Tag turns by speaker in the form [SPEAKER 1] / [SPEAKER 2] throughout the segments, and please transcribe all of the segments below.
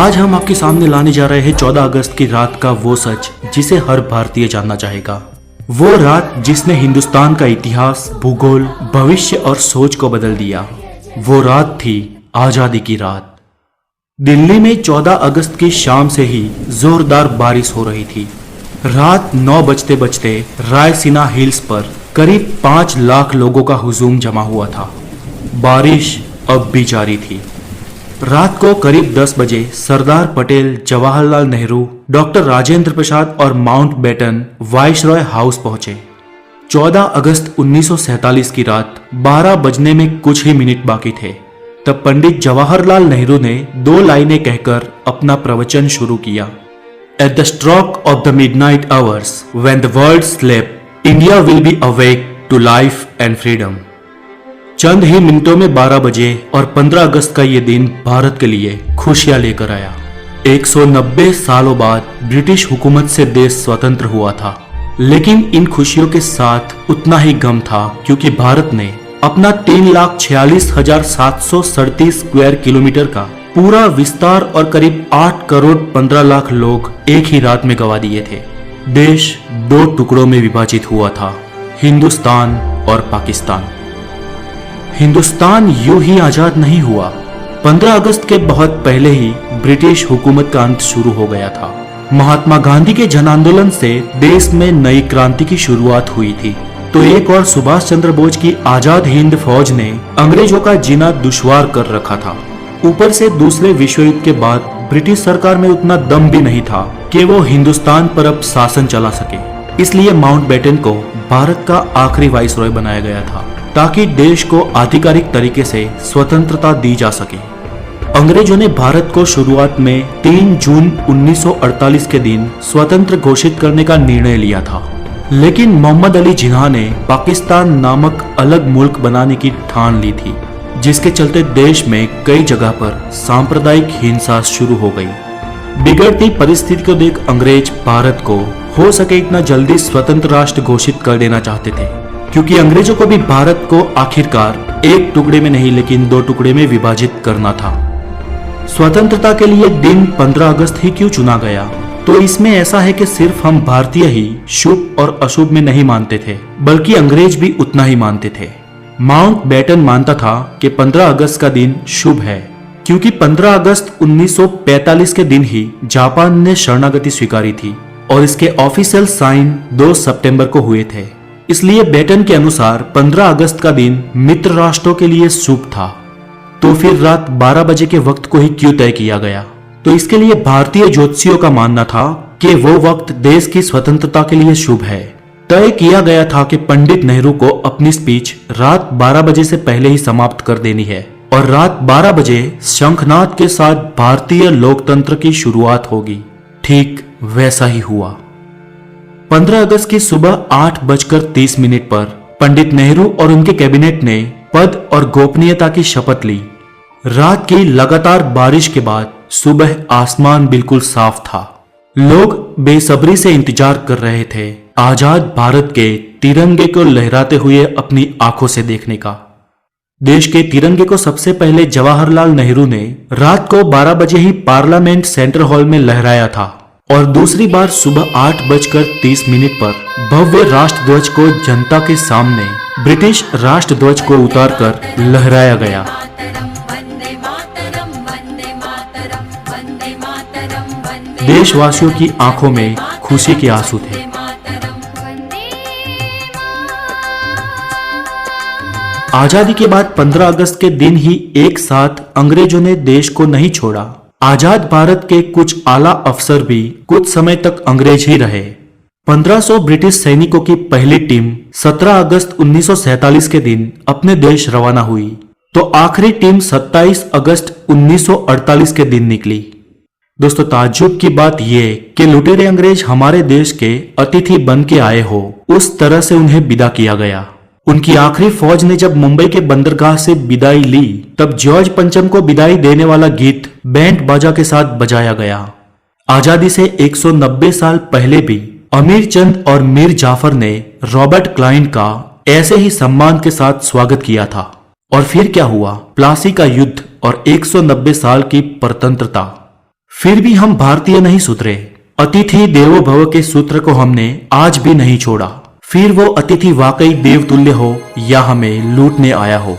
[SPEAKER 1] आज हम आपके सामने लाने जा रहे हैं 14 अगस्त की रात का वो सच जिसे हर भारतीय जानना चाहेगा। वो रात जिसने हिंदुस्तान का इतिहास, भूगोल, भविष्य और सोच को बदल दिया। वो रात थी आजादी की रात। दिल्ली में 14 अगस्त की शाम से ही जोरदार बारिश हो रही थी। रात 9 बजते बजते रायसीना हिल्स पर करीब 5 लाख लोगों का हुजूम जमा हुआ था। बारिश अब भी जारी थी। रात को करीब 10 बजे सरदार पटेल, जवाहरलाल नेहरू, डॉक्टर राजेंद्र प्रसाद और माउंटबेटन वाइसरॉय हाउस पहुंचे। 14 अगस्त 1947 की रात 12 बजने में कुछ ही मिनट बाकी थे। तब पंडित जवाहरलाल नेहरू ने 2 लाइनें कहकर अपना प्रवचन शुरू किया। At the stroke of the midnight hours when the world sleeps, India will be awake to life and freedom. चंद ही मिनटों में 12 बजे और 15 अगस्त का ये दिन भारत के लिए खुशियां लेकर आया। 190 सालों बाद ब्रिटिश हुकूमत से देश स्वतंत्र हुआ था, लेकिन इन खुशियों के साथ उतना ही गम था क्योंकि भारत ने अपना 3,46,737 स्क्वायर किलोमीटर का पूरा विस्तार और करीब 8 करोड़ 15 लाख लोग एक ही रात में गंवा दिए थे। देश 2 टुकड़ों में विभाजित हुआ था, हिंदुस्तान और पाकिस्तान। हिंदुस्तान यूं ही आजाद नहीं हुआ। 15 अगस्त के बहुत पहले ही ब्रिटिश हुकूमत का अंत शुरू हो गया था। महात्मा गांधी के जन आंदोलन से देश में नई क्रांति की शुरुआत हुई थी, तो एक और सुभाष चंद्र बोस की आजाद हिंद फौज ने अंग्रेजों का जीना दुश्वार कर रखा था। ऊपर से दूसरे विश्व युद्ध के बाद ब्रिटिश सरकार में उतना दम भी नहीं था कि वो हिंदुस्तान पर अब शासन चला सके। इसलिए माउंटबेटन को भारत का आखिरी वाइसरॉय बनाया गया था ताकि देश को आधिकारिक तरीके से स्वतंत्रता दी जा सके। अंग्रेजों ने भारत को शुरुआत में 3 जून 1948 के दिन स्वतंत्र घोषित करने का निर्णय लिया था, लेकिन मोहम्मद अली जिन्ना ने पाकिस्तान नामक अलग मुल्क बनाने की ठान ली थी, जिसके चलते देश में कई जगह पर सांप्रदायिक हिंसा शुरू हो गई। बिगड़ती परिस्थिति को देख अंग्रेज भारत को हो सके इतना जल्दी स्वतंत्र राष्ट्र घोषित कर देना चाहते थे, क्योंकि अंग्रेजों को भी भारत को आखिरकार एक टुकड़े में नहीं लेकिन 2 टुकड़े में विभाजित करना था। स्वतंत्रता के लिए दिन 15 अगस्त ही क्यों चुना गया? तो इसमें ऐसा है कि सिर्फ हम भारतीय ही शुभ और अशुभ में नहीं मानते थे, बल्कि अंग्रेज भी उतना ही मानते थे। माउंटबेटन मानता था कि 15 अगस्त का दिन शुभ है, क्योंकि 15 अगस्त 1945 के दिन ही जापान ने शरणागति स्वीकारी थी और इसके ऑफिशियल साइन 2 सितंबर को हुए थे। इसलिए बेटन के अनुसार 15 अगस्त का दिन मित्र राष्ट्रों के लिए शुभ था। तो फिर रात 12 बजे के वक्त को ही क्यों तय किया गया? तो इसके लिए भारतीय ज्योतिषियों का मानना था कि वो वक्त देश की स्वतंत्रता के लिए शुभ है। तय किया गया था कि पंडित नेहरू को अपनी स्पीच रात 12 बजे से पहले ही समाप्त कर देनी है और रात 12 बजे शंखनाद के साथ भारतीय लोकतंत्र की शुरुआत होगी। ठीक वैसा ही हुआ। 15 अगस्त की सुबह 8:30 पर पंडित नेहरू और उनके कैबिनेट ने पद और गोपनीयता की शपथ ली। रात की लगातार बारिश के बाद सुबह आसमान बिल्कुल साफ था। लोग बेसब्री से इंतजार कर रहे थे आजाद भारत के तिरंगे को लहराते हुए अपनी आंखों से देखने का। देश के तिरंगे को सबसे पहले जवाहरलाल नेहरू ने रात को 12 बजे ही पार्लियामेंट सेंट्रल हॉल में लहराया था और दूसरी बार सुबह 8:30 पर भव्य राष्ट्रध्वज को जनता के सामने ब्रिटिश राष्ट्रध्वज को उतारकर लहराया गया। देशवासियों की आंखों में खुशी के आंसू थे। आजादी के बाद 15 अगस्त के दिन ही एक साथ अंग्रेजों ने देश को नहीं छोड़ा। आजाद भारत के कुछ आला अफसर भी कुछ समय तक अंग्रेज ही रहे। 1500 ब्रिटिश सैनिकों की पहली टीम 17 अगस्त 1947 के दिन अपने देश रवाना हुई, तो आखिरी टीम 27 अगस्त 1948 के दिन निकली। दोस्तों, ताज्जुब की बात यह कि लुटेरे अंग्रेज हमारे देश के अतिथि बन के आए हो, उस तरह से उन्हें विदा किया गया। उनकी आखिरी फौज ने जब मुंबई के बंदरगाह से विदाई ली, तब जॉर्ज पंचम को विदाई देने वाला गीत बैंड बाजा के साथ बजाया गया। आजादी से 190 साल पहले भी अमीर चंद और मीर जाफर ने रॉबर्ट क्लाइव का ऐसे ही सम्मान के साथ स्वागत किया था। और फिर क्या हुआ? प्लासी का युद्ध और 190 साल की परतंत्रता। फिर भी हम भारतीय नहीं सुधरे। अतिथि देवो भव के सूत्र को हमने आज भी नहीं छोड़ा, फिर वो अतिथि वाकई देवतुल्य हो या हमें लूटने आया हो।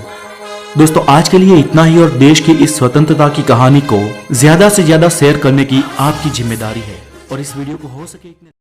[SPEAKER 1] दोस्तों आज के लिए इतना ही, और देश की इस स्वतंत्रता की कहानी को ज्यादा से ज्यादा शेयर करने की आपकी जिम्मेदारी है, और इस वीडियो को हो सके